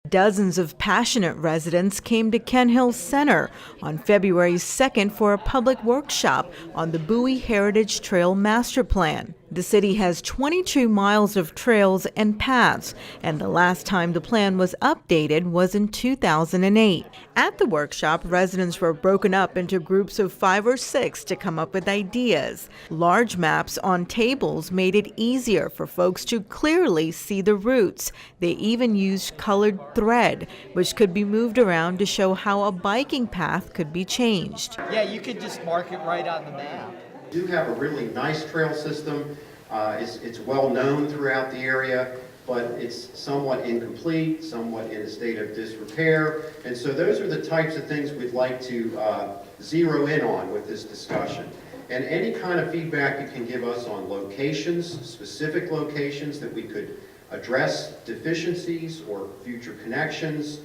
Dozens of passionate residents came to Kenhill Center on February 2nd for a public workshop on the Bowie Heritage Trail master plan. The city has 22 miles of trails and paths, and the last time the plan was updated was in 2008. At the workshop, residents were broken up into groups of 5 or 6 to come up with ideas. Large maps on tables made it easier for folks to clearly see the routes. They even used colored thread, which could be moved around to show how a biking path could be changed. Yeah, you could just mark it right on the map. We do have a really nice trail system. It's well known throughout the area, but it's somewhat incomplete, somewhat in a state of disrepair. And so those are the types of things we'd like to zero in on with this discussion. And any kind of feedback you can give us on locations, specific locations that we could address deficiencies or future connections.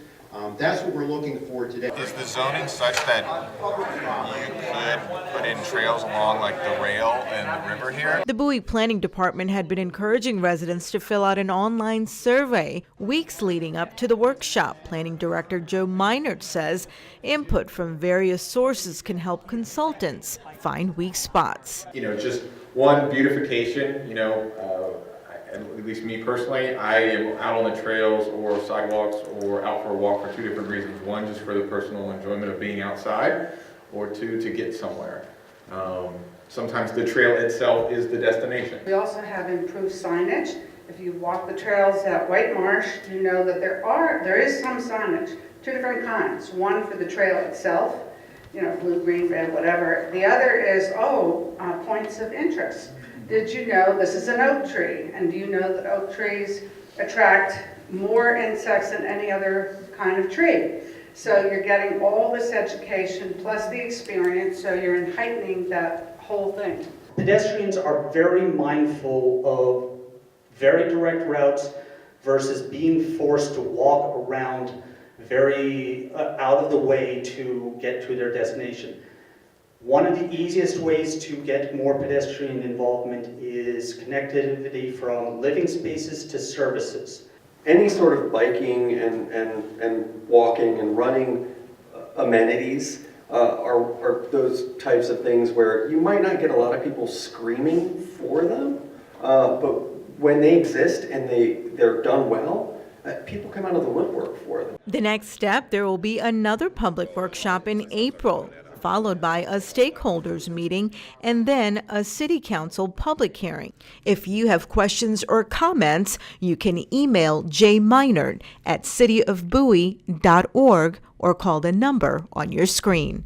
That's what we're looking for today. Is the zoning such that you could put in trails along like the rail and the river here? The Bowie Planning Department had been encouraging residents to fill out an online survey weeks leading up to the workshop. Planning Director Joe Meinert says input from various sources can help consultants find weak spots. Just one, beautification, at least me personally, I am out on the trails or sidewalks or out for a walk for 2 different reasons. One, just for the personal enjoyment of being outside, or 2, to get somewhere. Sometimes the trail itself is the destination. We also have improved signage. If you walk the trails at White Marsh, you know that there is some signage, 2 different kinds. One for the trail itself, blue, green, red, whatever. The other is, points of interest. Did you know this is an oak tree? And do you know that oak trees attract more insects than any other kind of tree? So you're getting all this education plus the experience, so you're heightening that whole thing. Pedestrians are very mindful of very direct routes versus being forced to walk around very out of the way to get to their destination. One of the easiest ways to get more pedestrian involvement is connectivity from living spaces to services. Any sort of biking and walking and running amenities are those types of things where you might not get a lot of people screaming for them, but when they exist and they're done well, people come out of the woodwork for them. The next step, there will be another public workshop in April, followed by a stakeholders meeting and then a city council public hearing. If you have questions or comments, you can email J. Meinert at cityofbowie.org or call the number on your screen.